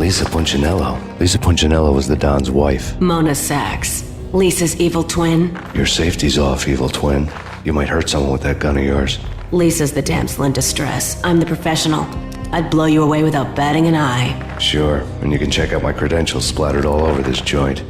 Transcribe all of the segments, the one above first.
Lisa Punchinello. Lisa Punchinello was the Don's wife. Mona Sachs. Lisa's evil twin. Your safety's off, evil twin. You might hurt someone with that gun of yours. Lisa's the damsel in distress. I'm the professional. I'd blow you away without batting an eye. Sure, and you can check out my credentials splattered all over this joint.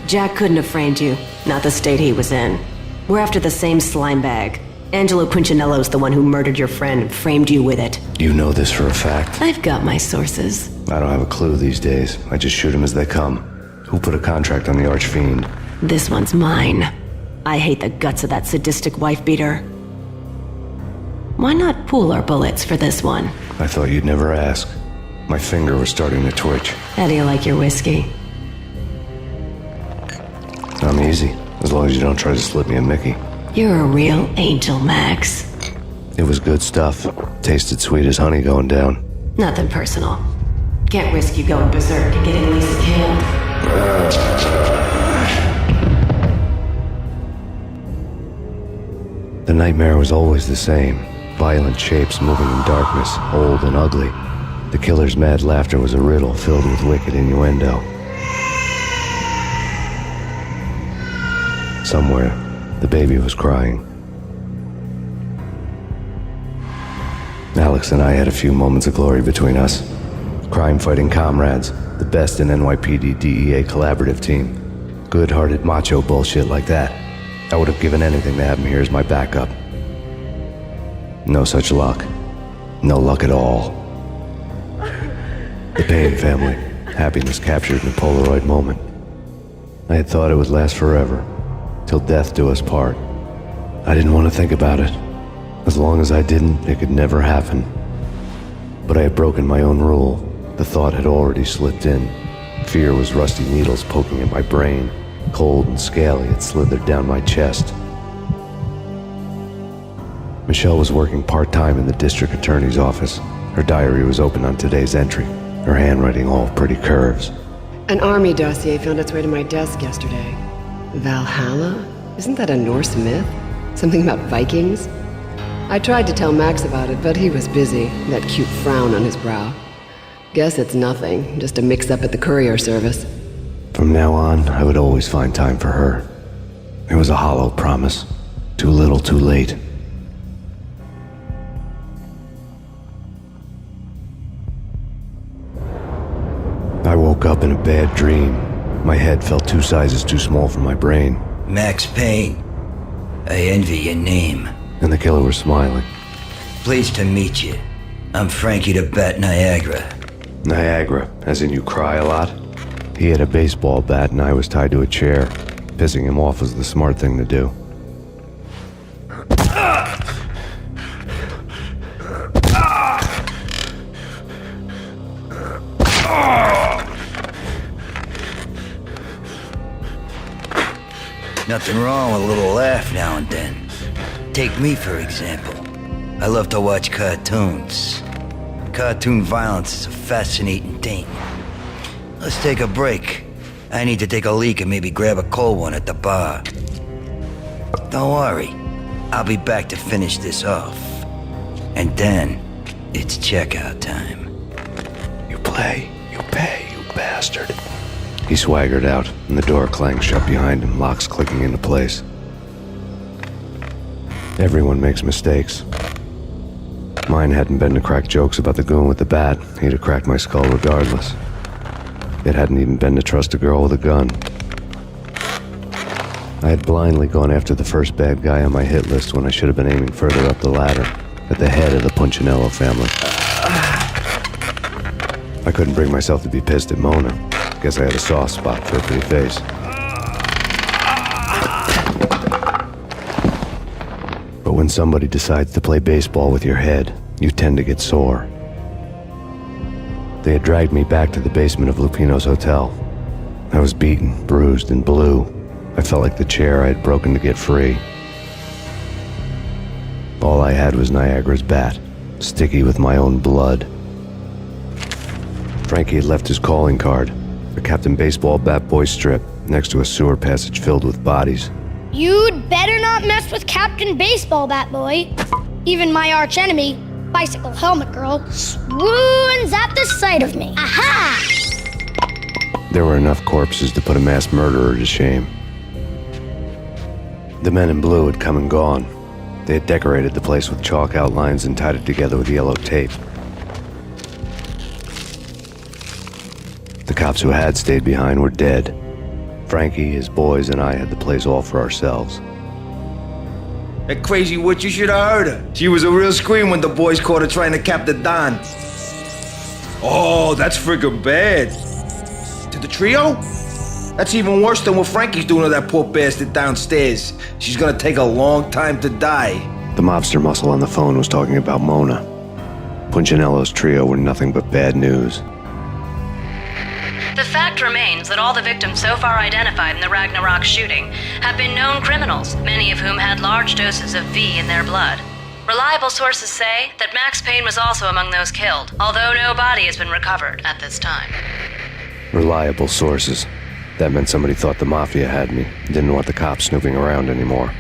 Jack couldn't have framed you. Not the state he was in. We're after the same slime bag. Angelo Punchinello's the one who murdered your friend and framed you with it. You know this for a fact? I've got my sources. I don't have a clue these days. I just shoot them as they come. Who put a contract on the archfiend? This one's mine. I hate the guts of that sadistic wife-beater. Why not pool our bullets for this one? I thought you'd never ask. My finger was starting to twitch. How do you like your whiskey? I'm easy, as long as you don't try to slip me a Mickey. You're a real angel, Max. It was good stuff. Tasted sweet as honey going down. Nothing personal. Can't risk you going berserk and getting Lisa killed. The nightmare was always the same. Violent shapes moving in darkness, old and ugly. The killer's mad laughter was a riddle filled with wicked innuendo. Somewhere, the baby was crying. Alex and I had a few moments of glory between us. Crime-fighting comrades, the best in NYPD DEA collaborative team. Good-hearted macho bullshit like that. I would have given anything to have him here as my backup. No such luck. No luck at all. The Payne family. Happiness captured in a Polaroid moment. I had thought it would last forever. Till death do us part. I didn't want to think about it. As long as I didn't, it could never happen. But I had broken my own rule. The thought had already slipped in. Fear was rusty needles poking at my brain. Cold and scaly, it slithered down my chest. Michelle was working part-time in the district attorney's office. Her diary was open on today's entry, her handwriting all pretty curves. An army dossier found its way to my desk yesterday. Valhalla? Isn't that a Norse myth? Something about Vikings? I tried to tell Max about it, but he was busy, that cute frown on his brow. Guess it's nothing, just a mix-up at the courier service. From now on, I would always find time for her. It was a hollow promise. Too little, too late. I woke up in a bad dream. My head felt 2 sizes too small for my brain. Max Payne. I envy your name. And the killer was smiling. Pleased to meet you. I'm Frankie the Bat Niagara. Niagara, as in you cry a lot? He had a baseball bat and I was tied to a chair. Pissing him off was the smart thing to do. Nothing wrong with a little laugh now and then. Take me, for example. I love to watch cartoons. Cartoon violence is a fascinating thing. Let's take a break. I need to take a leak and maybe grab a cold one at the bar. Don't worry. I'll be back to finish this off. And then, it's checkout time. You play, you pay, you bastard. He swaggered out, and the door clanged shut behind him, locks clicking into place. Everyone makes mistakes. Mine hadn't been to crack jokes about the goon with the bat. He'd have cracked my skull regardless. It hadn't even been to trust a girl with a gun. I had blindly gone after the first bad guy on my hit list when I should have been aiming further up the ladder, at the head of the Punchinello family. I couldn't bring myself to be pissed at Mona. Guess I had a soft spot for her pretty face. But when somebody decides to play baseball with your head, you tend to get sore. They had dragged me back to the basement of Lupino's hotel. I was beaten, bruised, and blue. I felt like the chair I had broken to get free. All I had was Niagara's bat, sticky with my own blood. Frankie had left his calling card, a Captain Baseball Bat Boy strip, next to a sewer passage filled with bodies. You'd better not mess with Captain Baseball Bat Boy. Even my archenemy, bicycle helmet girl swoons at the sight of me. Aha! There were enough corpses to put a mass murderer to shame. The men in blue had come and gone. They had decorated the place with chalk outlines and tied it together with yellow tape. The cops who had stayed behind were dead. Frankie, his boys, and I had the place all for ourselves. That crazy witch, you should have heard her. She was a real scream when the boys caught her trying to cap the Don. Oh, that's friggin' bad. To the trio? That's even worse than what Frankie's doing to that poor bastard downstairs. She's gonna take a long time to die. The mobster muscle on the phone was talking about Mona. Punchinello's trio were nothing but bad news. The fact remains that all the victims so far identified in the Ragnarok shooting have been known criminals, many of whom had large doses of V in their blood. Reliable sources say that Max Payne was also among those killed, although no body has been recovered at this time. Reliable sources. That meant somebody thought the Mafia had me, didn't want the cops snooping around anymore.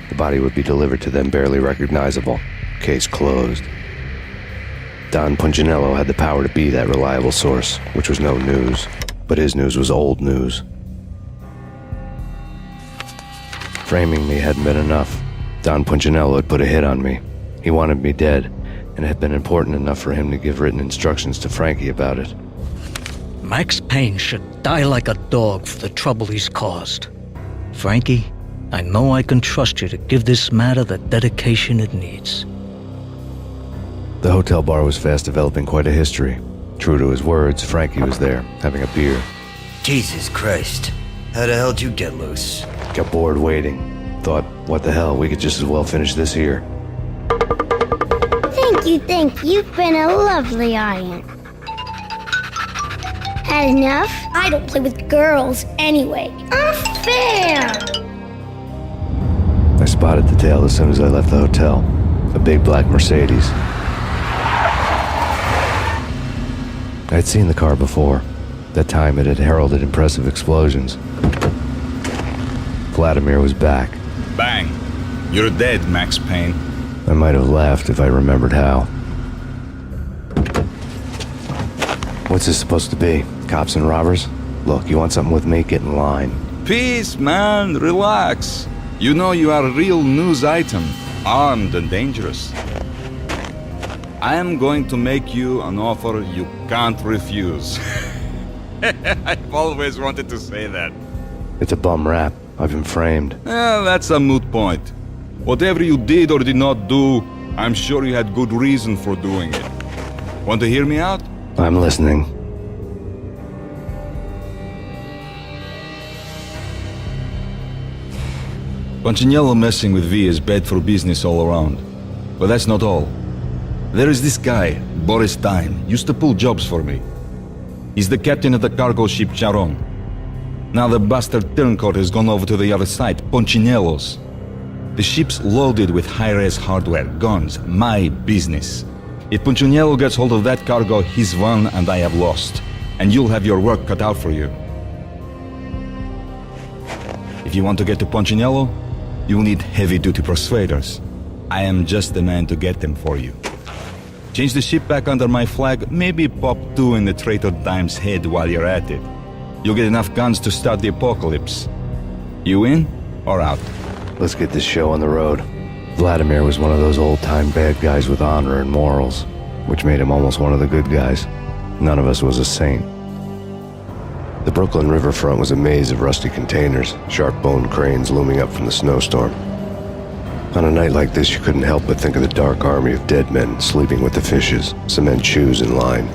The body would be delivered to them barely recognizable. Case closed. Don Punchinello had the power to be that reliable source, which was no news. But his news was old news. Framing me hadn't been enough. Don Punchinello had put a hit on me. He wanted me dead, and it had been important enough for him to give written instructions to Frankie about it. Max Payne should die like a dog for the trouble he's caused. Frankie, I know I can trust you to give this matter the dedication it needs. The hotel bar was fast developing quite a history. True to his words, Frankie was there, having a beer. Jesus Christ. How the hell did you get loose? Got bored waiting. Thought, what the hell, we could just as well finish this here. Thank you. You've been a lovely aunt. Had enough? I don't play with girls anyway. Unfair! I spotted the tail as soon as I left the hotel. A big black Mercedes. I'd seen the car before. That time it had heralded impressive explosions. Vladimir was back. Bang! You're dead, Max Payne. I might have laughed if I remembered how. What's this supposed to be? Cops and robbers? Look, you want something with me? Get in line. Peace, man. Relax. You know you are a real news item. Armed and dangerous. I am going to make you an offer you can't refuse. I've always wanted to say that. It's a bum rap. I've been framed. That's a moot point. Whatever you did or did not do, I'm sure you had good reason for doing it. Want to hear me out? I'm listening. Punchinello messing with V is bad for business all around. But that's not all. There is this guy, Boris Dime, used to pull jobs for me. He's the captain of the cargo ship Charon. Now the bastard turncoat has gone over to the other side, Punchinello's. The ship's loaded with high-res hardware, guns, my business. If Punchinello gets hold of that cargo, he's won and I have lost. And you'll have your work cut out for you. If you want to get to Punchinello, you'll need heavy-duty persuaders. I am just the man to get them for you. Change the ship back under my flag, maybe pop 2 in the traitor Dime's head while you're at it. You'll get enough guns to start the apocalypse. You in or out? Let's get this show on the road. Vladimir was one of those old-time bad guys with honor and morals, which made him almost one of the good guys. None of us was a saint. The Brooklyn riverfront was a maze of rusty containers, sharp-boned cranes looming up from the snowstorm. On a night like this, you couldn't help but think of the dark army of dead men sleeping with the fishes, cement shoes in line.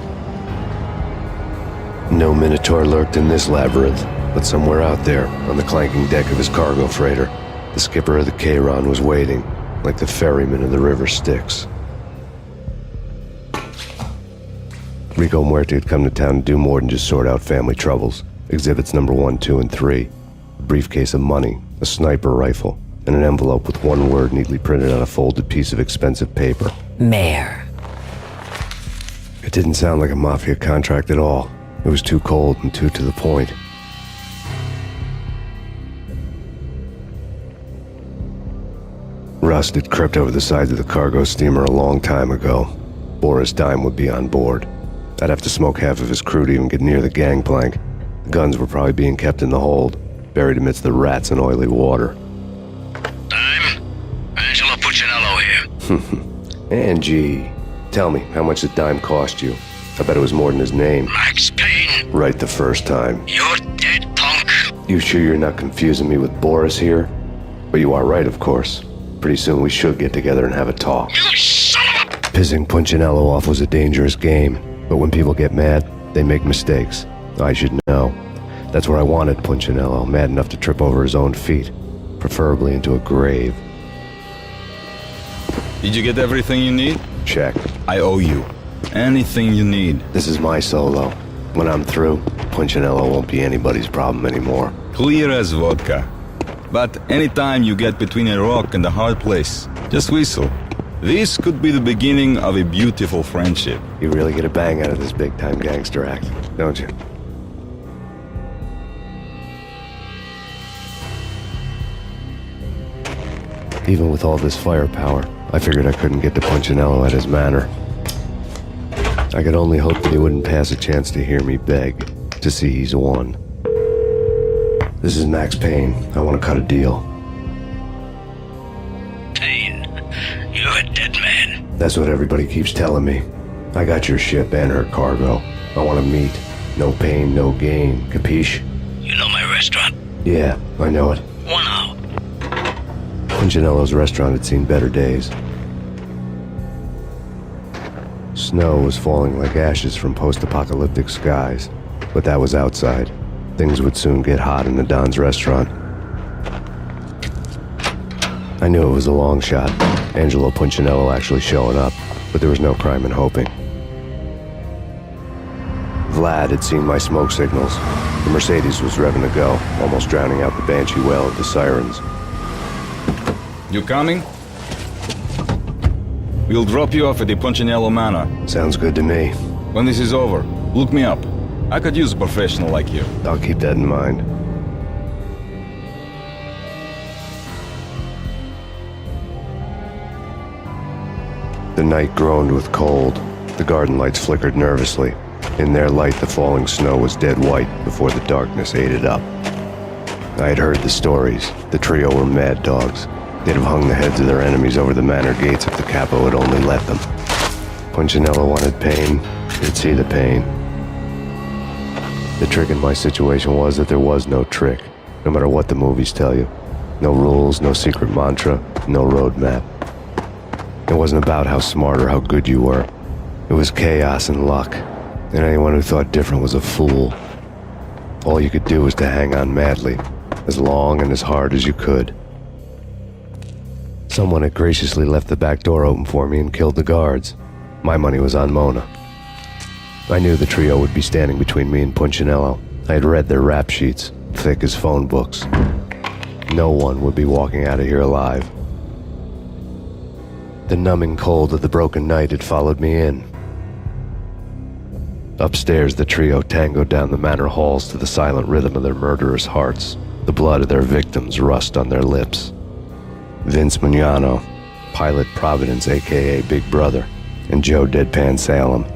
No Minotaur lurked in this labyrinth, but somewhere out there, on the clanking deck of his cargo freighter, the skipper of the Chiron was waiting, like the ferryman of the River Styx. Rico Muerto had come to town to do more than just sort out family troubles. Exhibits number 1, 2, and 3. A briefcase of money, a sniper rifle, and an envelope with one word neatly printed on a folded piece of expensive paper. Mayor. It didn't sound like a mafia contract at all. It was too cold and too to the point. Rust had crept over the sides of the cargo steamer a long time ago. Boris Dime would be on board. I'd have to smoke half of his crew to even get near the gangplank. The guns were probably being kept in the hold, buried amidst the rats and oily water. Dime? Angelo Puccinello here. Angie, tell me, how much did Dime cost you? I bet it was more than his name. Max Payne. Right the first time. You're dead, punk. You sure you're not confusing me with Boris here? But you are right, of course. Pretty soon we should get together and have a talk. You son of a... Pissing Puccinello off was a dangerous game, but when people get mad, they make mistakes. I should know. That's where I wanted Puccinello, mad enough to trip over his own feet, preferably into a grave. Did you get everything you need? Check. I owe you. Anything you need. This is my solo. When I'm through, Puccinello won't be anybody's problem anymore. Clear as vodka. But anytime you get between a rock and a hard place, just whistle. This could be the beginning of a beautiful friendship. You really get a bang out of this big-time gangster act, don't you? Even with all this firepower, I figured I couldn't get to Puccinello at his manor. I could only hope that he wouldn't pass a chance to hear me beg, to see he's won. This is Max Payne. I want to cut a deal. Payne, you're a dead man. That's what everybody keeps telling me. I got your ship and her cargo. I want to meet. No pain, no gain. Capiche? You know my restaurant? Yeah, I know it. 1 hour. Puccinello's restaurant had seen better days. Snow was falling like ashes from post-apocalyptic skies, but that was outside. Things would soon get hot in the Don's restaurant. I knew it was a long shot, Angelo Puccinello actually showing up, but there was no crime in hoping. Vlad had seen my smoke signals. The Mercedes was revving to go, almost drowning out the banshee wail of the sirens. You coming? We'll drop you off at the Puccinello Manor. Sounds good to me. When this is over, look me up. I could use a professional like you. I'll keep that in mind. The night groaned with cold. The garden lights flickered nervously. In their light, the falling snow was dead white before the darkness ate it up. I had heard the stories. The trio were mad dogs. They'd have hung the heads of their enemies over the manor gates if the capo had only let them. Puccinello wanted pain. He'd see the pain. The trick in my situation was that there was no trick, no matter what the movies tell you. No rules, no secret mantra, no roadmap. It wasn't about how smart or how good you were. It was chaos and luck, and anyone who thought different was a fool. All you could do was to hang on madly, as long and as hard as you could. Someone had graciously left the back door open for me and killed the guards. My money was on Mona. I knew the trio would be standing between me and Puccinello. I had read their rap sheets, thick as phone books. No one would be walking out of here alive. The numbing cold of the broken night had followed me in. Upstairs, the trio tangoed down the manor halls to the silent rhythm of their murderous hearts. The blood of their victims rust on their lips. Vince Mignano, Pilot Providence, a.k.a. Big Brother, and Joe Deadpan Salem.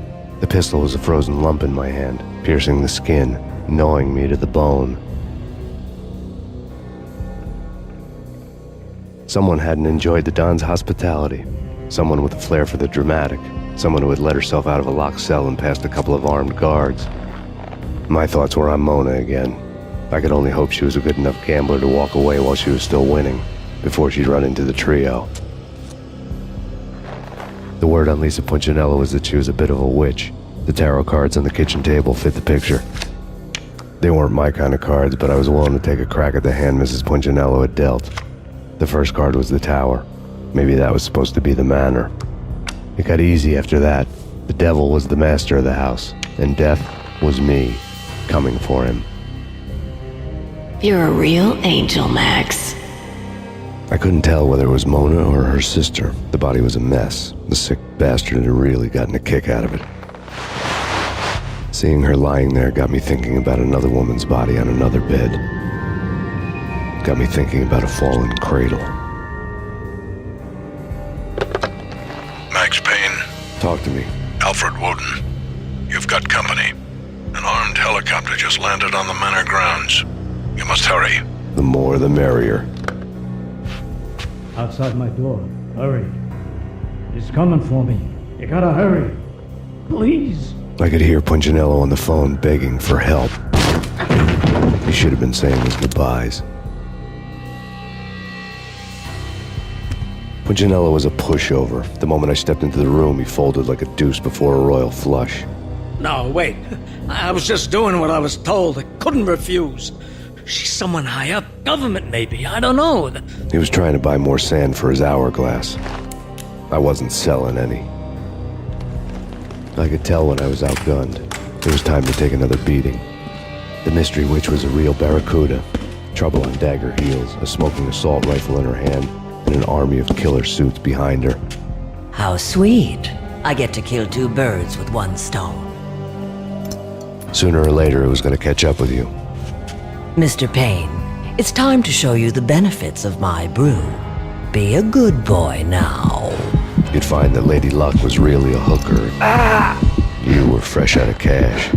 The pistol was a frozen lump in my hand, piercing the skin, gnawing me to the bone. Someone hadn't enjoyed the Don's hospitality. Someone with a flair for the dramatic. Someone who had let herself out of a locked cell and past a couple of armed guards. My thoughts were on Mona again. I could only hope she was a good enough gambler to walk away while she was still winning, before she'd run into the trio. The word on Lisa Puccinello was that she was a bit of a witch. The tarot cards on the kitchen table fit the picture. They weren't my kind of cards, but I was willing to take a crack at the hand Mrs. Puccinello had dealt. The first card was the tower. Maybe that was supposed to be the manor. It got easy after that. The devil was the master of the house, and death was me, coming for him. You're a real angel, Max. I couldn't tell whether it was Mona or her sister. The body was a mess. The sick bastard had really gotten a kick out of it. Seeing her lying there got me thinking about another woman's body on another bed. Got me thinking about a fallen cradle. Max Payne, Talk to me. Alfred Woden, you've got company. An armed helicopter just landed on the manor grounds. You must hurry. The more the merrier. Outside my door. Hurry. He's coming for me. You gotta hurry. Please. I could hear Punchinello on the phone begging for help. He should have been saying his goodbyes. Punchinello was a pushover. The moment I stepped into the room, he folded like a deuce before a royal flush. No, wait. I was just doing what I was told. I couldn't refuse. She's someone high up. Government, maybe. I don't know. He was trying to buy more sand for his hourglass. I wasn't selling any. I could tell when I was outgunned. It was time to take another beating. The mystery witch was a real barracuda. Trouble on dagger heels, a smoking assault rifle in her hand, and an army of killer suits behind her. How sweet. I get to kill two birds with one stone. Sooner or later, it was going to catch up with you. Mr. Payne, it's time to show you the benefits of my brew. Be a good boy now. You'd find that Lady Luck was really a hooker. You were fresh out of cash.